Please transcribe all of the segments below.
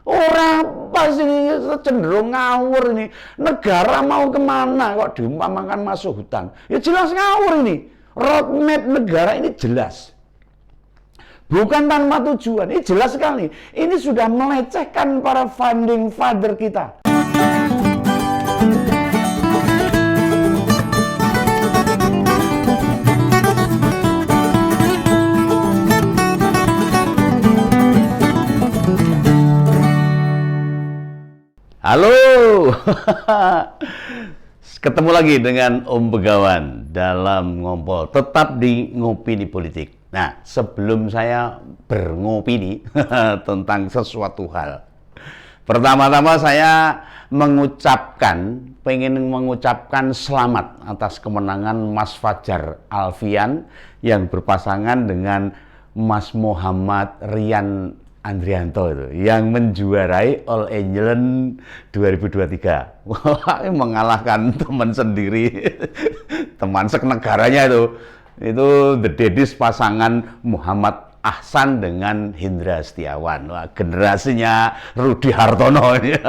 Orang pas ini cenderung ngawur ini. Negara mau kemana kok diumpamakan masuk hutan? Ya jelas ngawur ini. Roadmap negara ini jelas. Bukan tanpa tujuan. Ini jelas sekali. Ini sudah melecehkan para founding father kita. Halo, ketemu lagi dengan Om Begawan dalam Ngompol, tetap di Ngopini Politik. Nah, sebelum saya berngopini tentang sesuatu hal, pertama-tama saya pengen mengucapkan selamat atas kemenangan Mas Fajar Alfian yang berpasangan dengan Mas Muhammad Rian Andrianto itu yang menjuarai All England 2023. Wah, mengalahkan teman sendiri, teman senegaranya itu The Daddies pasangan Muhammad Ahsan dengan Hendra Setiawan. Wah, generasinya Rudi Hartono ini.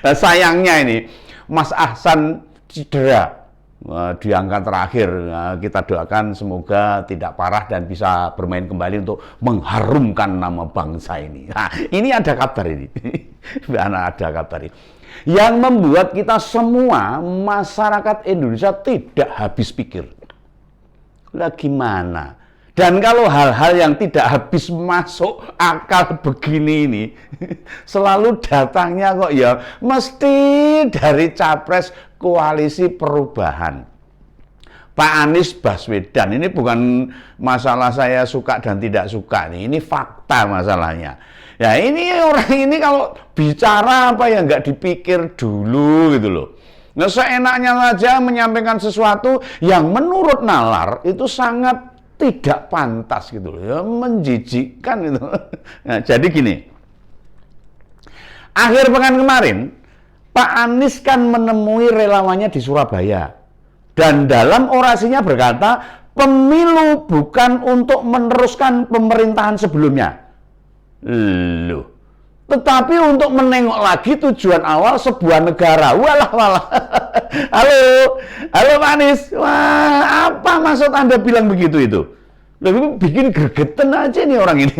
Sayangnya ini Mas Ahsan cedera di angka terakhir. Kita doakan semoga tidak parah dan bisa bermain kembali untuk mengharumkan nama bangsa ini. Nah, ini ada kabar ini. Ada kabar ini yang membuat kita semua masyarakat Indonesia tidak habis pikir. Lah gimana? Dan kalau hal-hal yang tidak habis masuk akal begini ini selalu datangnya kok ya mesti dari capres koalisi perubahan. Pak Anies Baswedan, ini bukan masalah saya suka dan tidak suka nih, ini fakta masalahnya. Ya ini orang ini kalau bicara apa ya nggak dipikir dulu gitu loh. Nah, seenaknya saja menyampaikan sesuatu yang menurut nalar itu sangat tidak pantas gitu loh, ya menjijikkan itu. Nah, jadi gini, akhir pekan kemarin Pak Anies kan menemui relawannya di Surabaya dan dalam orasinya berkata pemilu bukan untuk meneruskan pemerintahan sebelumnya, loh, tetapi untuk menengok lagi tujuan awal sebuah negara. Walah. Halo Pak Anies. Wah, apa maksud Anda bilang begitu itu? Lebih bikin gregetan aja nih orang ini.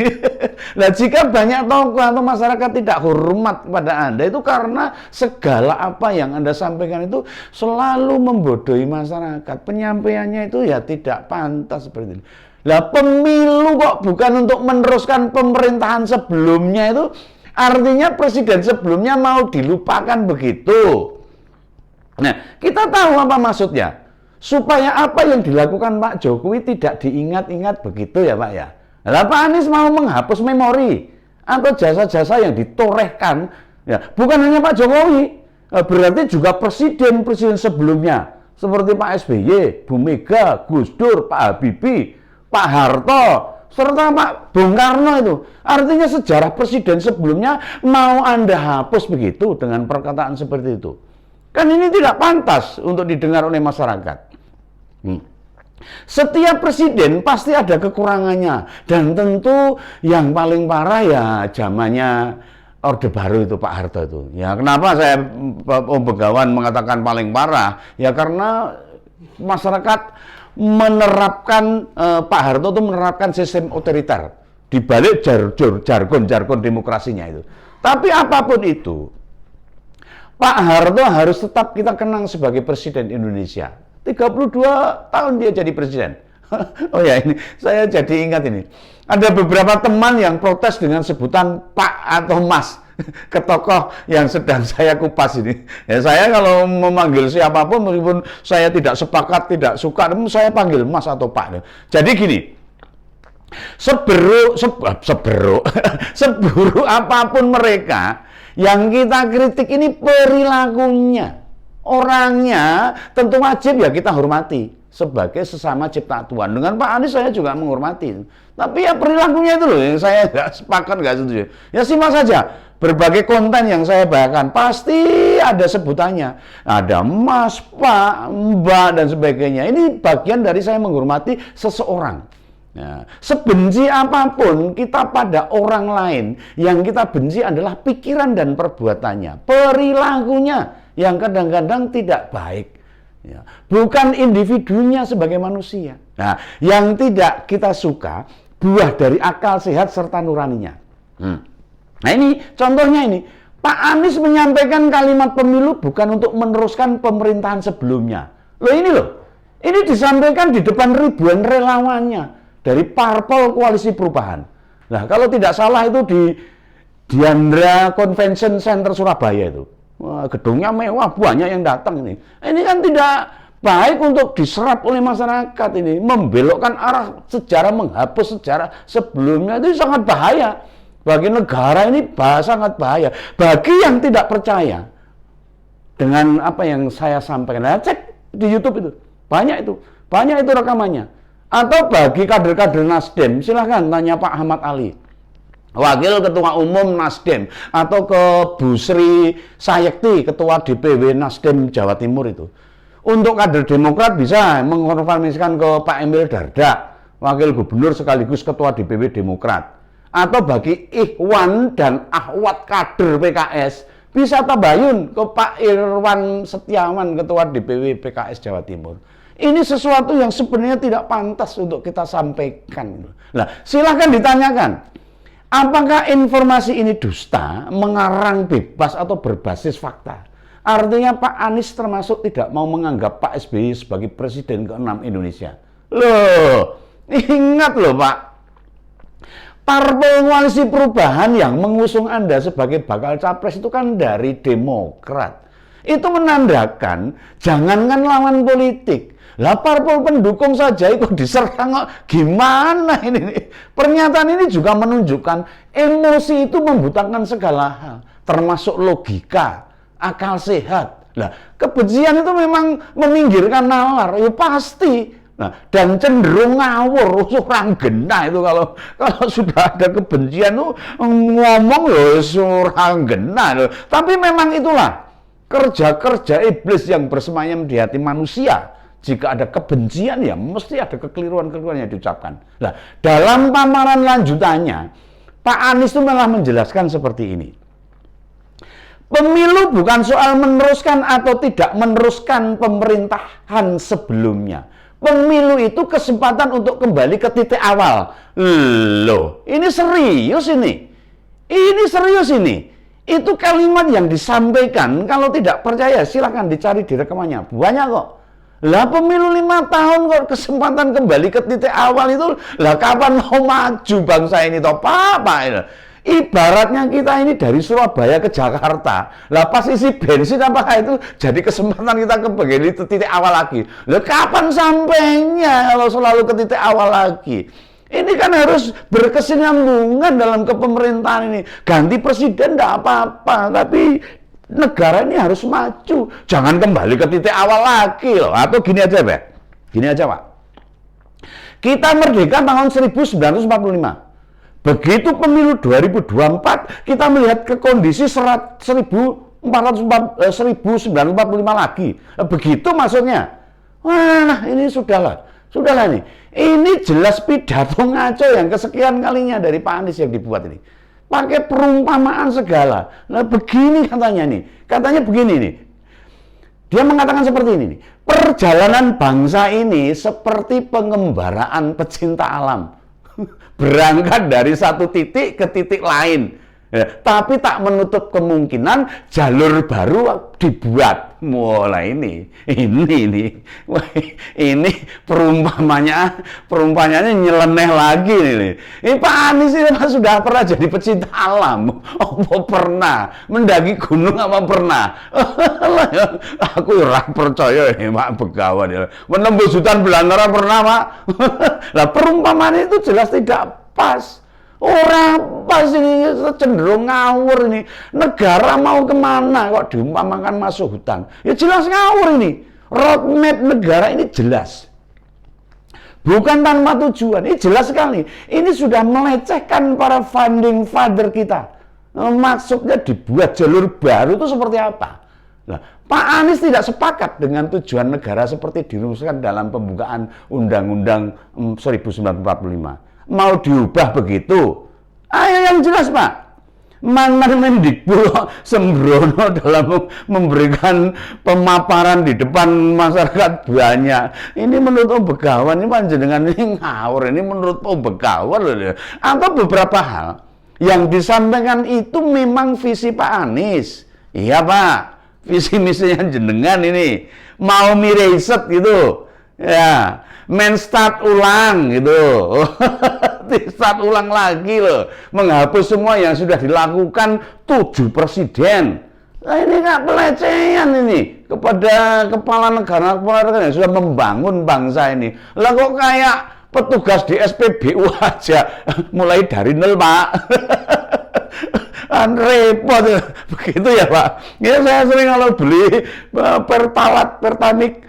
Nah, jika banyak tokoh atau masyarakat tidak hormat kepada Anda itu karena segala apa yang Anda sampaikan itu selalu membodohi masyarakat. Penyampaiannya itu ya tidak pantas seperti itu. Lah, pemilu kok bukan untuk meneruskan pemerintahan sebelumnya itu. Artinya presiden sebelumnya mau dilupakan begitu. Nah, kita tahu apa maksudnya. Supaya apa yang dilakukan Pak Jokowi tidak diingat-ingat begitu ya Pak ya. Nah, Pak Anies mau menghapus memori atau jasa-jasa yang ditorehkan. Ya, bukan hanya Pak Jokowi, berarti juga presiden-presiden sebelumnya. Seperti Pak SBY, Bu Mega, Gus Dur, Pak Habibie, Pak Harto, serta Pak Bung Karno itu. Artinya sejarah presiden sebelumnya mau Anda hapus begitu dengan perkataan seperti itu. Kan ini tidak pantas untuk didengar oleh masyarakat. Setiap presiden pasti ada kekurangannya. Dan tentu yang paling parah ya zamannya Orde Baru itu Pak Harto itu. Ya kenapa saya Om Begawan mengatakan paling parah? Ya karena masyarakat menerapkan Pak Harto itu menerapkan sistem otoriter di balik jargon demokrasinya itu. Tapi apapun itu, Pak Harto harus tetap kita kenang sebagai presiden Indonesia. 32 tahun dia jadi presiden. Oh ya, ini saya jadi ingat ini. Ada beberapa teman yang protes dengan sebutan Pak atau Mas ke tokoh yang sedang saya kupas ini. Ya, saya kalau memanggil siapapun meskipun saya tidak sepakat, tidak suka, saya panggil Mas atau Pak. Jadi gini, seburuk apapun mereka, yang kita kritik ini perilakunya. Orangnya tentu wajib ya kita hormati sebagai sesama cipta Tuhan. Dengan Pak Anies saya juga menghormati. Tapi ya perilakunya itu loh yang saya nggak sepakat, nggak setuju. Ya simak saja. Berbagai konten yang saya bagikan pasti ada sebutannya. Ada Mas, Pak, Mbak, dan sebagainya. Ini bagian dari saya menghormati seseorang. Ya, sebenci apapun kita pada orang lain, yang kita benci adalah pikiran dan perbuatannya, perilakunya yang kadang-kadang tidak baik. Ya, bukan individunya sebagai manusia. Nah, yang tidak kita suka buah dari akal sehat serta nuraninya. Nah ini contohnya ini, Pak Anies menyampaikan kalimat pemilu bukan untuk meneruskan pemerintahan sebelumnya. Ini disampaikan di depan ribuan relawannya dari parpol Koalisi Perubahan. Nah, kalau tidak salah itu di Diandra Convention Center Surabaya itu. Wah, gedungnya mewah, banyak yang datang ini. Ini kan tidak baik untuk diserap oleh masyarakat ini. Membelokkan arah sejarah, menghapus sejarah sebelumnya itu sangat bahaya. Bagi negara ini sangat bahaya. Bagi yang tidak percaya dengan apa yang saya sampaikan, nah, cek di YouTube itu. Banyak itu rekamannya. Atau bagi kader-kader Nasdem, silahkan tanya Pak Ahmad Ali, Wakil Ketua Umum Nasdem, atau ke Bu Sri Sayekti, Ketua DPW Nasdem Jawa Timur itu. Untuk kader Demokrat bisa mengonfirmasikan ke Pak Emil Dardak, Wakil Gubernur sekaligus Ketua DPW Demokrat. Atau bagi Ikhwan dan Ahwat kader PKS, bisa tabayun ke Pak Irwan Setiawan, Ketua DPW PKS Jawa Timur. Ini sesuatu yang sebenarnya tidak pantas untuk kita sampaikan. Nah, silahkan ditanyakan, apakah informasi ini dusta, mengarang bebas atau berbasis fakta? Artinya Pak Anies termasuk tidak mau menganggap Pak SBY sebagai presiden ke-6 Indonesia. Loh, ingat loh Pak, Parpol Koalisi Perubahan yang mengusung Anda sebagai bakal capres itu kan dari Demokrat. Itu menandakan jangankan lawan politik, lah parpol pendukung saja ikut diserang, gimana ini? Pernyataan ini juga menunjukkan emosi itu membutakan segala hal, termasuk logika, akal sehat. Nah, kebencian itu memang meminggirkan nalar, ya pasti. Nah, dan cenderung ngawur, surang genah itu kalau sudah ada kebencian itu ngomong ya surang genah. Tapi memang itulah kerja-kerja iblis yang bersemayam di hati manusia. Jika ada kebencian ya mesti ada kekeliruan-kekeliruan yang diucapkan. Nah, dalam paparan lanjutannya, Pak Anies itu malah menjelaskan seperti ini. Pemilu bukan soal meneruskan atau tidak meneruskan pemerintahan sebelumnya. Pemilu itu kesempatan untuk kembali ke titik awal. Loh, ini serius ini. Ini serius ini. Itu kalimat yang disampaikan, kalau tidak percaya silahkan dicari di rekamannya. Banyak kok. Lah pemilu 5 tahun kok kesempatan kembali ke titik awal itu, lah kapan mau maju bangsa ini toh Pak? Ibaratnya kita ini dari Surabaya ke Jakarta, lah pas isi bensin apakah itu jadi kesempatan kita kembali ke titik awal lagi? Lah kapan sampainya kalau selalu ke titik awal lagi? Ini kan harus berkesinambungan dalam kepemerintahan ini. Ganti presiden enggak apa-apa, tapi negara ini harus maju. Jangan kembali ke titik awal lagi loh. Atau gini aja, Pak. Gini aja, Pak. Kita merdeka tahun 1945. Begitu pemilu 2024, kita melihat ke kondisi 1945 lagi. Begitu maksudnya. Wah, ini sudahlah nih. Ini jelas pidato ngaco yang kesekian kalinya dari Pak Anies yang dibuat ini. Pakai perumpamaan segala. Nah begini katanya nih. Katanya begini nih. Dia mengatakan seperti ini nih. Perjalanan bangsa ini seperti pengembaraan pecinta alam. Berangkat dari satu titik ke titik lain. Ya, tapi tak menutup kemungkinan jalur baru dibuat. Mulai ini perumpamannya nyeleneh lagi nih. Ini Pak Anies ini sudah pernah jadi pecinta alam. Apa pernah mendaki gunung apa pernah? Aku ora percaya ya Pak Begawan ya. Menembus hutan belantara pernah Pak. Lah perumpamaan itu jelas tidak pas. Orang pas ini cenderung ngawur ini. Negara mau kemana kok diumpamakan masuk hutan? Ya jelas ngawur ini. Roadmap negara ini jelas. Bukan tanpa tujuan. Ini jelas sekali. Ini sudah melecehkan para founding father kita. Maksudnya dibuat jalur baru itu seperti apa? Nah, Pak Anies tidak sepakat dengan tujuan negara seperti dirumuskan dalam pembukaan Undang-Undang 1945. Mau diubah begitu? Ayo yang jelas, Pak. Mantan Mendikbud sembrono dalam memberikan pemaparan di depan masyarakat banyak. Ini menurut Om Begawan, ini panjenengan ini ngawur. Ini menurut Om Begawan loh. Atau beberapa hal yang disampaikan itu memang visi Pak Anies. Iya Pak, visi misinya jenengan ini mau mireset gitu. Ya, start ulang gitu. Start ulang lagi loh, menghapus semua yang sudah dilakukan 7 presiden. Nah, ini nggak pelecehan ini kepada kepala negara yang sudah membangun bangsa ini. Lah kok kayak petugas di SPBU aja, mulai dari nol Pak. Repot begitu ya Pak. Ya saya sering kalau beli Pertamik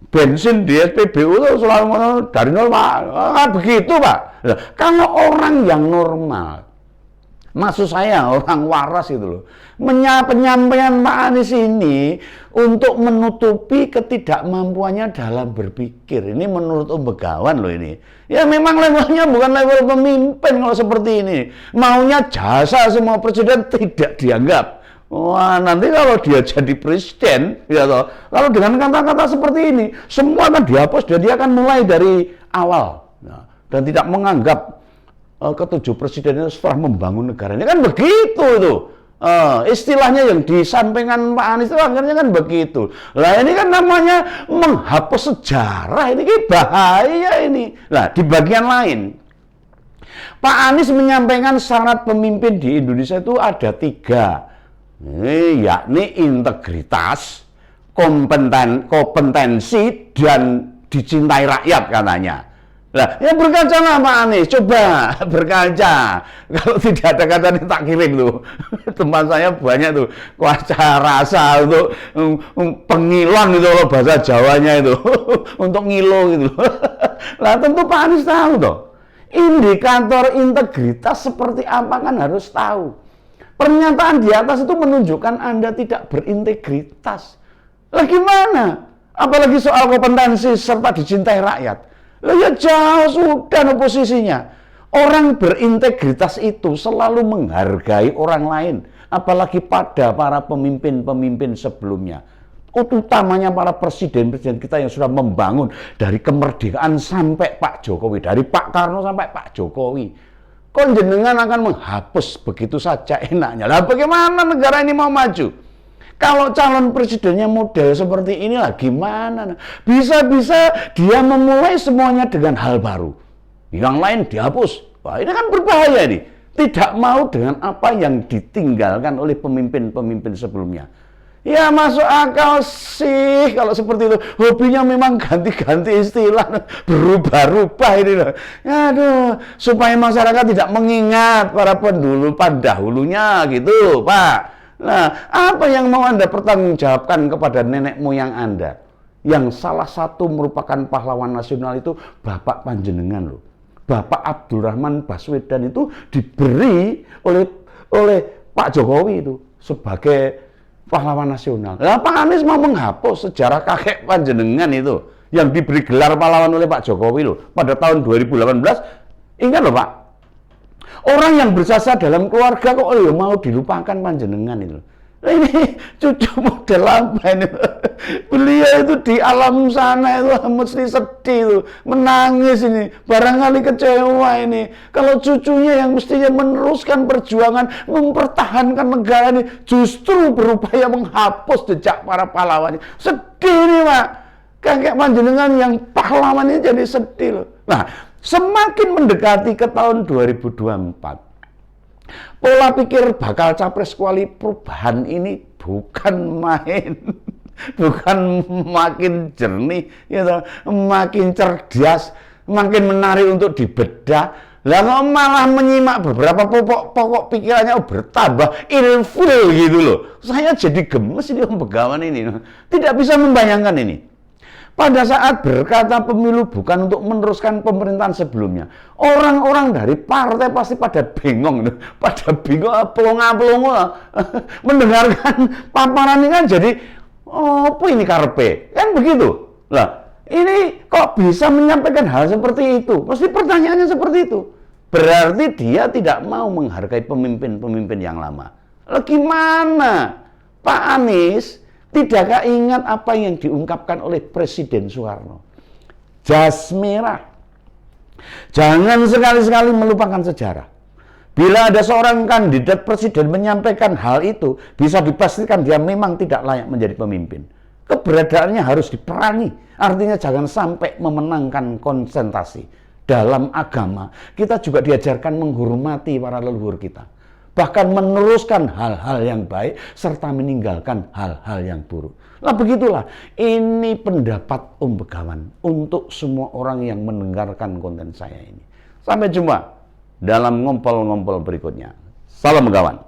bensin di SPBU itu selalu dari nol Pak. Begitu Pak. Nah, kalau orang yang normal, maksud saya orang waras itu loh, penyampaian Pak Anies ini untuk menutupi ketidakmampuannya dalam berpikir. Ini menurut Om Begawan loh ini. Ya memang levelnya bukan level pemimpin kalau seperti ini. Maunya jasa semua presiden tidak dianggap. Wah, nanti kalau dia jadi presiden, ya toh, kalau dengan kata-kata seperti ini, semua akan dihapus dan dia akan mulai dari awal. Nah, dan tidak menganggap ketujuh presiden itu setelah membangun negara ini kan begitu itu. Istilahnya yang disampaikan Pak Anies itu akhirnya kan begitu. Lah ini kan namanya menghapus sejarah, ini bahaya ini. Nah, di bagian lain, Pak Anies menyampaikan syarat pemimpin di Indonesia itu ada 3. Yakni integritas, kompetensi, dan dicintai rakyat katanya. Nah, yang berkaca lah Pak Anies, coba berkaca. Kalau tidak ada kata ini tak kirim tuh. Teman saya banyak tuh kuaca rasa untuk pengilon itu loh bahasa Jawanya itu. Untuk ngilo gitu. Nah, tentu Pak Anies tahu toh. Indikator integritas seperti apa kan harus tahu. Pernyataan di atas itu menunjukkan Anda tidak berintegritas. Lah gimana? Apalagi soal kompetensi serta dicintai rakyat. Lah ya jauh sudah oposisinya. Orang berintegritas itu selalu menghargai orang lain. Apalagi pada para pemimpin-pemimpin sebelumnya. Utamanya para presiden-presiden kita yang sudah membangun dari kemerdekaan sampai Pak Jokowi. Dari Pak Karno sampai Pak Jokowi. Kok jenengan akan menghapus begitu saja enaknya. Lah bagaimana negara ini mau maju? Kalau calon presidennya model seperti inilah gimana? Bisa-bisa dia memulai semuanya dengan hal baru. Yang lain dihapus. Wah, ini kan berbahaya ini. Tidak mau dengan apa yang ditinggalkan oleh pemimpin-pemimpin sebelumnya. Ya masuk akal sih kalau seperti itu. Hobinya memang ganti-ganti istilah, berubah-ubah ini loh. Aduh, supaya masyarakat tidak mengingat para pendahulunya gitu, Pak. Nah, apa yang mau Anda pertanggungjawabkan kepada nenek moyang Anda? Yang salah satu merupakan pahlawan nasional itu Bapak panjenengan loh. Bapak Abdurrahman Baswedan itu diberi oleh Pak Jokowi itu sebagai pahlawan nasional. Nah, Pak Anies mau menghapus sejarah kakek panjenengan itu yang diberi gelar pahlawan oleh Pak Jokowi loh pada tahun 2018. Ingat loh Pak, orang yang berjasa dalam keluarga kok mau dilupakan panjenengan itu. Nah, ini cucu model apa ini? Beliau itu di alam sana itu mesti sedih itu, menangis ini, barangkali kecewa ini. Kalau cucunya yang mestinya meneruskan perjuangan, mempertahankan negara ini, justru berupaya menghapus jejak para pahlawan. Sedih nih Pak, kakek panjenengan yang pahlawan ini jadi sedih loh. Nah, semakin mendekati ke tahun 2024, pola pikir bakal capres koalisi perubahan ini bukan main, bukan makin jernih, gitu, makin cerdas, makin menarik untuk dibedah. Lah kok malah menyimak beberapa pokok pikirannya bertambah ilfil gitu loh. Saya jadi gemes ini Om Begawan ini, tidak bisa membayangkan ini. Pada saat berkata pemilu bukan untuk meneruskan pemerintahan sebelumnya, orang-orang dari partai pasti pada bingung, pelongo-pelongo mendengarkan paparan ini kan jadi, oh, apa ini karpe? Kan begitu. Lah, ini kok bisa menyampaikan hal seperti itu? Pasti pertanyaannya seperti itu. Berarti dia tidak mau menghargai pemimpin-pemimpin yang lama. Lah gimana? Pak Anies tidakkah ingat apa yang diungkapkan oleh Presiden Soekarno? Jas merah. Jangan sekali-sekali melupakan sejarah. Bila ada seorang kandidat presiden menyampaikan hal itu, bisa dipastikan dia memang tidak layak menjadi pemimpin. Keberadaannya harus diperangi. Artinya jangan sampai memenangkan konsentrasi. Dalam agama, kita juga diajarkan menghormati para leluhur kita. Bahkan meneruskan hal-hal yang baik serta meninggalkan hal-hal yang buruk. Nah begitulah, ini pendapat Om Begawan untuk semua orang yang mendengarkan konten saya ini. Sampai jumpa dalam ngompol-ngompol berikutnya. Salam Begawan.